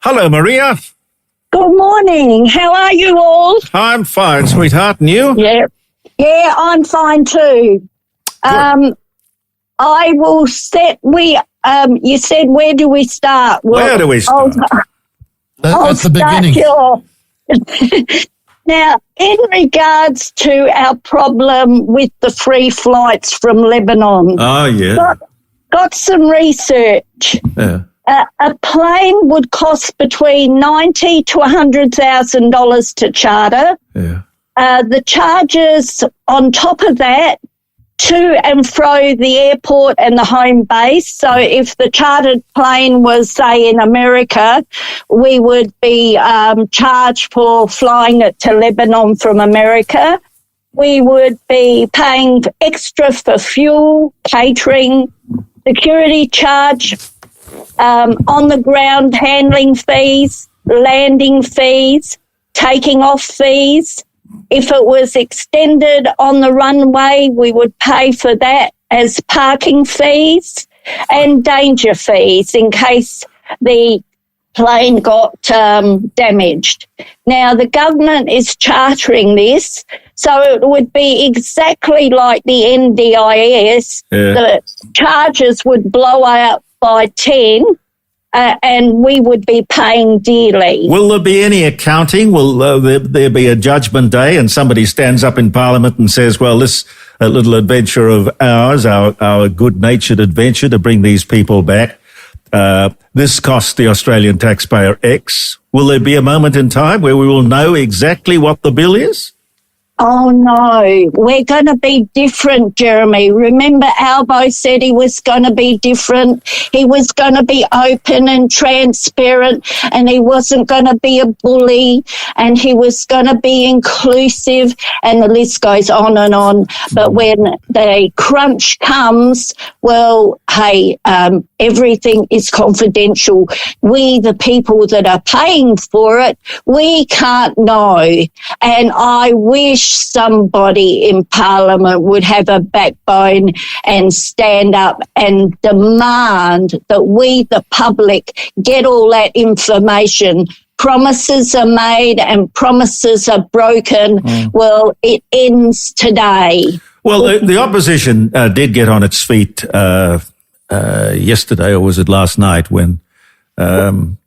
Hello, Maria. Good morning. How are you all? I'm fine, sweetheart. And you? Yeah, I'm fine too. I will set. You said, where do we start? Well, where do we start? At the beginning. Now, in regards to our problem with the free flights from Lebanon, Oh, yeah. got some research. Yeah. A plane would cost between $90,000 to $100,000 to charter. Yeah. The charges on top of that, to and fro the airport and the home base. So if the chartered plane was, say, in America, we would be charged for flying it to Lebanon from America. We would be paying extra for fuel, catering, security charge, on the ground handling fees, landing fees, taking off fees. If it was extended on the runway, we would pay for that as parking fees and danger fees in case the plane got damaged. Now, the government is chartering this, so it would be exactly like the NDIS. Yeah. The charges would blow out by 10, and we would be paying dearly. Will there be any accounting? Will there be a judgment day and somebody stands up in Parliament and says, well, this little adventure of ours, our good-natured adventure to bring these people back, this cost the Australian taxpayer X. Will there be a moment in time where we will know exactly what the bill is? Oh, no, we're going to be different, Jeremy. Remember, Albo said he was going to be different. He was going to be open and transparent, and he wasn't going to be a bully, and he was going to be inclusive, and the list goes on and on. But when the crunch comes, well, hey, everything is confidential. We, the people that are paying for it, we can't know. And I wish somebody in Parliament would have a backbone and stand up and demand that we, the public, get all that information. Promises are made and promises are broken. Well, it ends today. Well, the opposition did get on its feet yesterday, or was it last night, when they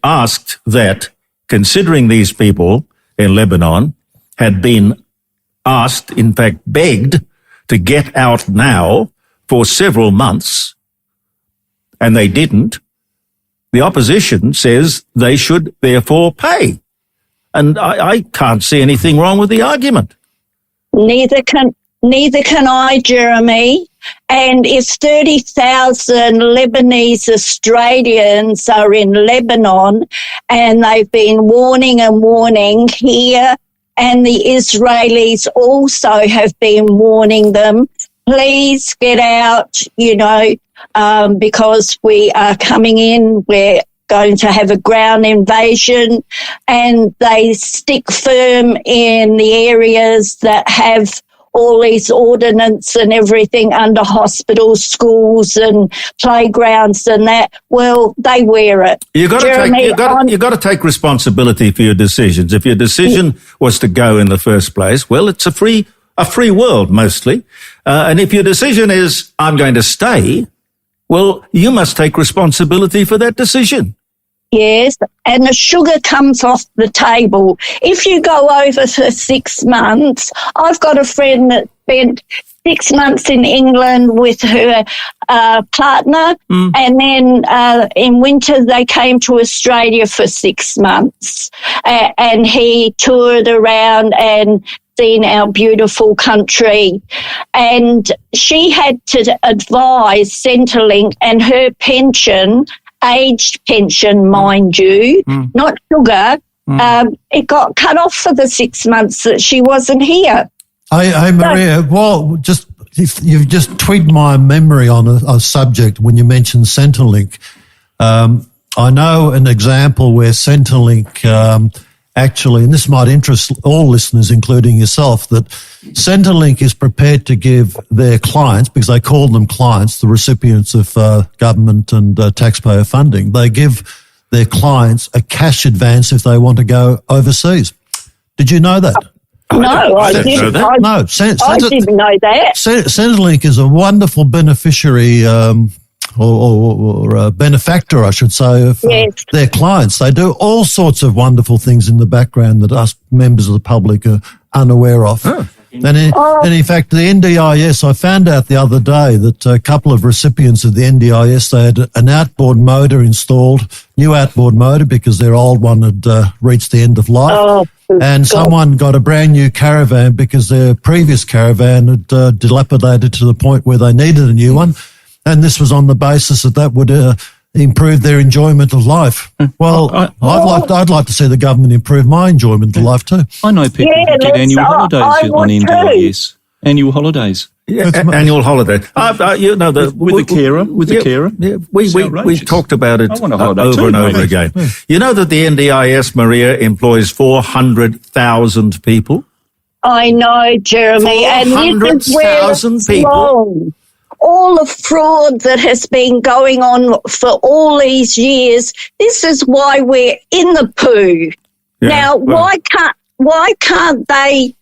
asked that, considering these people in Lebanon had been asked, in fact begged, to get out now for several months, and they didn't, the opposition says they should therefore pay. And I can't see anything wrong with the argument. Neither can I, Jeremy. And if 30,000 Lebanese Australians are in Lebanon and they've been warning and warning here, and the Israelis also have been warning them, please get out, because we are coming in, we're going to have a ground invasion, and they stick firm in the areas that have all these ordinance and everything under hospitals, schools and playgrounds and that. Well, they wear it. You've got to take responsibility for your decisions. If your decision was to go in the first place, well, it's a free world mostly. And if your decision is, I'm going to stay, well, you must take responsibility for that decision. Yes, and the sugar comes off the table. If you go over for 6 months, I've got a friend that spent 6 months in England with her partner, and then in winter they came to Australia for 6 months, and he toured around and seen our beautiful country, and she had to advise Centrelink and her pension, aged pension, mind you, not sugar, it got cut off for the 6 months that she wasn't here. Hey, Maria, you've just twigged my memory on a subject when you mentioned Centrelink. I know an example where Centrelink actually, and this might interest all listeners, including yourself, that Centrelink is prepared to give their clients, because they call them clients, the recipients of government and taxpayer funding, they give their clients a cash advance if they want to go overseas. Did you know that? No, I didn't. I didn't know that. Centrelink is a wonderful beneficiary or a benefactor, I should say, of their clients. They do all sorts of wonderful things in the background that us members of the public are unaware of. Oh. And in fact, the NDIS, I found out the other day that a couple of recipients of the NDIS, they had an outboard motor installed, new outboard motor, because their old one had reached the end of life. Oh, and someone got a brand new caravan because their previous caravan had dilapidated to the point where they needed a new one. And this was on the basis that would improve their enjoyment of life. Well, I'd like to see the government improve my enjoyment of life too. I know people who get annual holidays on NDIS. Annual holidays. Yeah, annual holiday. With the carer. Yeah, we talked about it over and over again. Yeah. You know that the NDIS, Maria, employs 400,000 people? I know, Jeremy. 400,000 people. All the fraud that has been going on for all these years, this is why we're in the poo. Yeah, now, why can't they,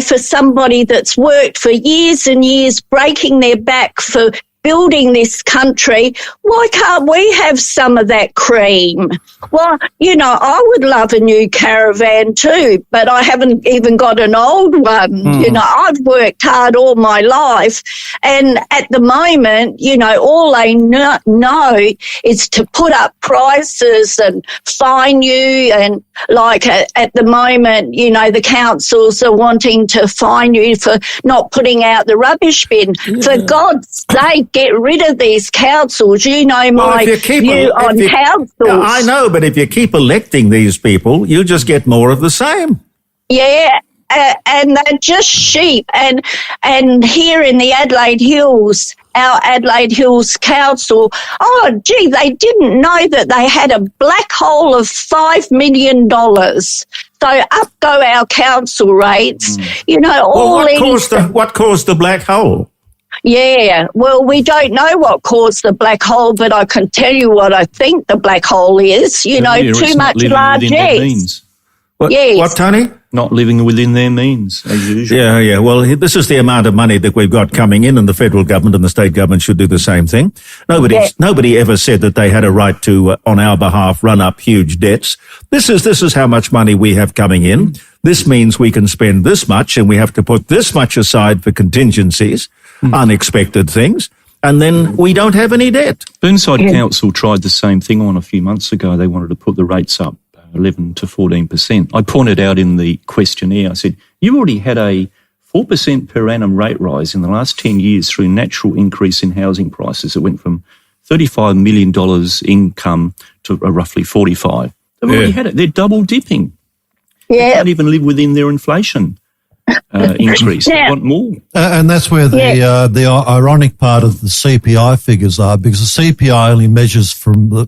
for somebody that's worked for years and years, breaking their back for building this country, why can't we have some of that cream? Well, I would love a new caravan too, but I haven't even got an old one. I've worked hard all my life, and at the moment, all they know is to put up prices and fine you, and like at the moment, the councils are wanting to fine you for not putting out the rubbish bin. Yeah. For God's sake, get rid of these councils. My view on councils. I know, but if you keep electing these people, you just get more of the same. Yeah, and they're just sheep. And here in the Adelaide Hills, our Adelaide Hills Council, they didn't know that they had a black hole of $5 million. So up go our council rates. What caused the black hole? Yeah, well, we don't know what caused the black hole, but I can tell you what I think the black hole is, too much largesse. What, Tony? Not living within their means, as usual. Yeah. Well, this is the amount of money that we've got coming in, and the federal government and the state government should do the same thing. Nobody ever said that they had a right to, on our behalf, run up huge debts. This is how much money we have coming in. This means we can spend this much, and we have to put this much aside for contingencies, unexpected things, and then we don't have any debt. Burnside Council tried the same thing on a few months ago. They wanted to put the rates up 11 to 14%. I pointed out in the questionnaire, I said, you already had a 4% per annum rate rise in the last 10 years through natural increase in housing prices. It went from $35 million income to roughly 45. They've already had it. They're double dipping. Yeah. They can't even live within their inflation increase. They want more. And that's where the ironic part of the CPI figures are, because the CPI only measures from the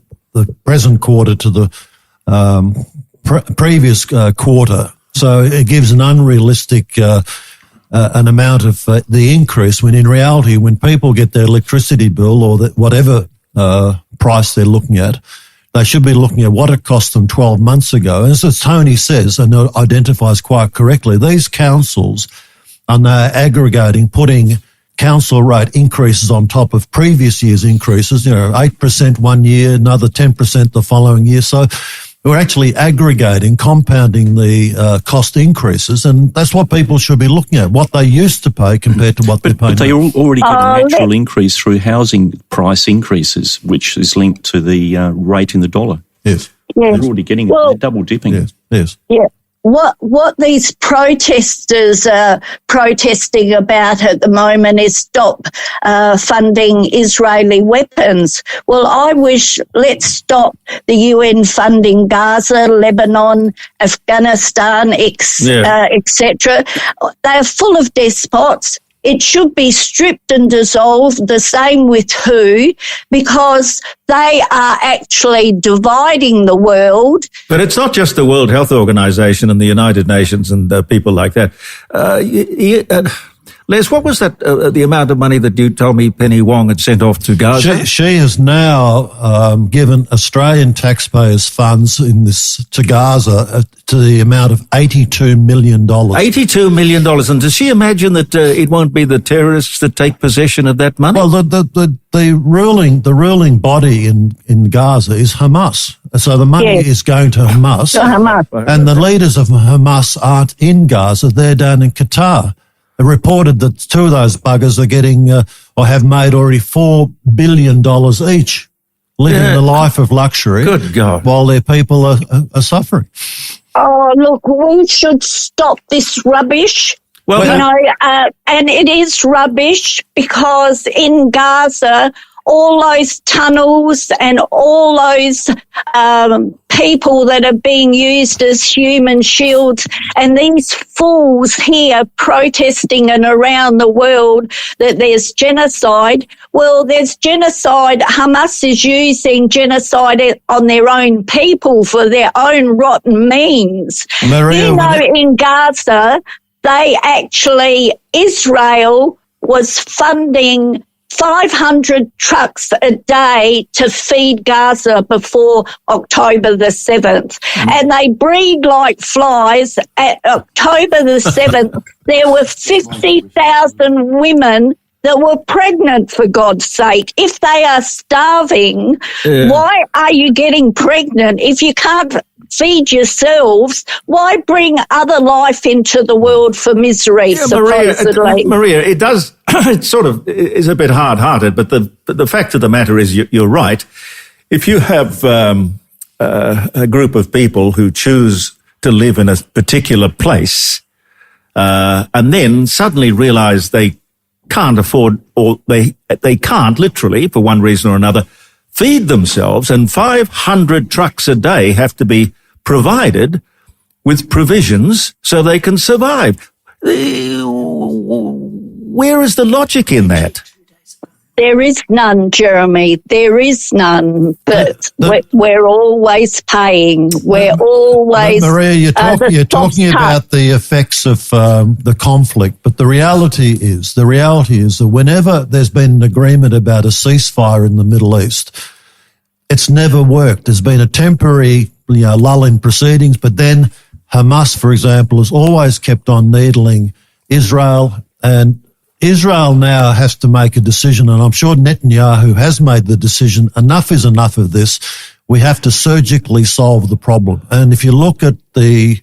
present quarter to the previous quarter. So it gives an unrealistic an amount of the increase, when in reality, when people get their electricity bill or whatever price they're looking at, they should be looking at what it cost them 12 months ago. And as Tony says, and identifies quite correctly, these councils are now aggregating, putting council rate increases on top of previous year's increases, 8% one year, another 10% the following year. So we're actually aggregating, compounding the cost increases, and that's what people should be looking at, what they used to pay compared to what they're paying. But they already get a natural increase through housing price increases, which is linked to the rate in the dollar. Yes. They're already getting it. They're double dipping. Yes. Yeah. What these protesters are protesting about at the moment is stop funding Israeli weapons. Well, I wish let's stop the UN funding Gaza, Lebanon, Afghanistan, etc. They're full of despots. it should be stripped and dissolved, the same with WHO, because they are actually dividing the world. But it's not just the World Health Organization and the United Nations and people like that. Les, what was that, the amount of money that you told me Penny Wong had sent off to Gaza? She has now given Australian taxpayers funds to Gaza to the amount of $82 million. $82 million. And does she imagine that it won't be the terrorists that take possession of that money? Well, the ruling body in Gaza is Hamas. So the money is going to Hamas. And the leaders of Hamas aren't in Gaza. They're down in Qatar. It reported that two of those buggers are getting or have made already $4 billion each, living the life of luxury. Good God. While their people are suffering. Oh, look, we should stop this rubbish. Well, and it is rubbish because in Gaza, all those tunnels and all those people that are being used as human shields, and these fools here protesting and around the world that there's genocide. Well, there's genocide. Hamas is using genocide on their own people for their own rotten means. Maria, in Gaza, Israel was funding 500 trucks a day to feed Gaza before October the 7th. And they breed like flies. At October the 7th, there were 50,000 women that were pregnant, for God's sake. If they are starving, why are you getting pregnant? If you can't feed yourselves, why bring other life into the world for misery, supposedly? Maria, it does, it sort of is a bit hard-hearted, but the fact of the matter is you're right. If you have a group of people who choose to live in a particular place and then suddenly realize they can't afford, or they can't literally, for one reason or another, feed themselves, and 500 trucks a day have to be provided with provisions so they can survive. Where is the logic in that? There is none, Jeremy. There is none. But we're always paying. We're always... Maria, you're talking about the effects of the conflict, but the reality is that whenever there's been an agreement about a ceasefire in the Middle East, it's never worked. There's been a temporary lull in proceedings, but then Hamas, for example, has always kept on needling Israel, and Israel now has to make a decision, and I'm sure Netanyahu has made the decision. Enough is enough of this. We have to surgically solve the problem. And if you look at the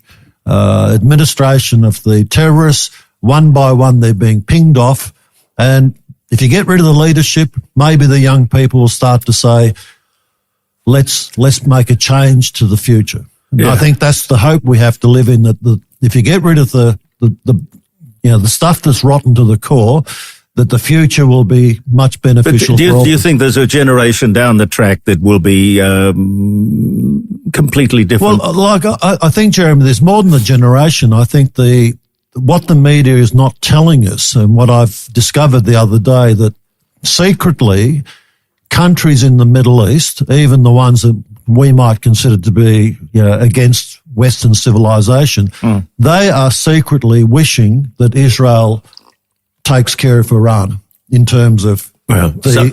administration of the terrorists, one by one they're being pinged off. And if you get rid of the leadership, maybe the young people will start to say, let's make a change to the future. Yeah. I think that's the hope we have to live in, that if you get rid of the stuff that's rotten to the core, that the future will be much beneficial. Do you think there's a generation down the track that will be completely different? Well, I think, Jeremy, there's more than a generation. I think what the media is not telling us, and what I've discovered the other day, that secretly countries in the Middle East, even the ones that we might consider to be against Western civilization, they are secretly wishing that Israel takes care of Iran in terms of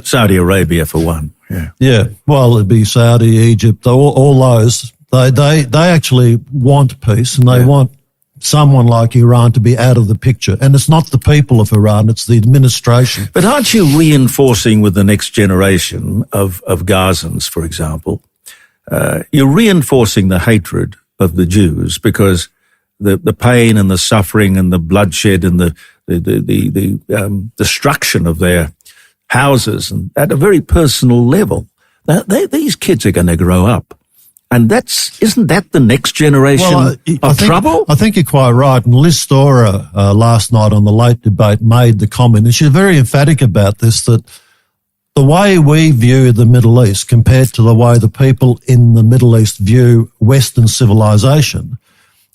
Saudi Arabia for one. Yeah. Well, it'd be Saudi, Egypt, all those. They actually want peace, and they want someone like Iran to be out of the picture. And it's not the people of Iran, it's the administration. But aren't you reinforcing with the next generation of Gazans, for example? You're reinforcing the hatred of the Jews, because the pain and the suffering and the bloodshed and the destruction of their houses, and at a very personal level, these kids are going to grow up. And isn't that the next generation of trouble? I think you're quite right. And Liz Storer last night on the Late Debate made the comment, and she's very emphatic about this, that the way we view the Middle East compared to the way the people in the Middle East view Western civilization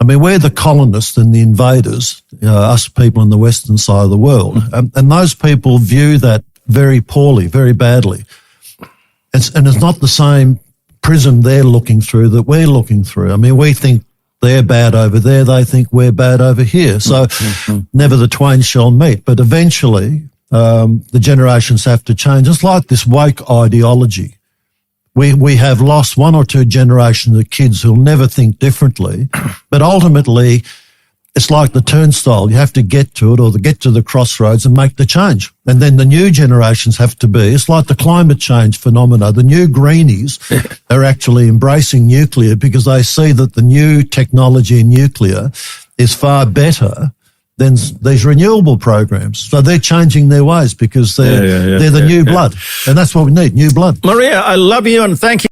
I mean, we're the colonists and the invaders, us people in the western side of the world. And those people view that very poorly, very badly. And it's not the same prism they're looking through that we're looking through. I mean, we think they're bad over there, they think we're bad over here. So never the twain shall meet. But eventually, the generations have to change. It's like this woke ideology. We have lost one or two generations of kids who'll never think differently, but ultimately it's like the turnstile. You have to get to it or get to the crossroads and make the change. And then the new generations have to be, it's like the climate change phenomena. The new greenies are actually embracing nuclear because they see that the new technology in nuclear is far better than these renewable programs. So they're changing their ways because they're the new blood. And that's what we need, new blood. Maria, I love you and thank you.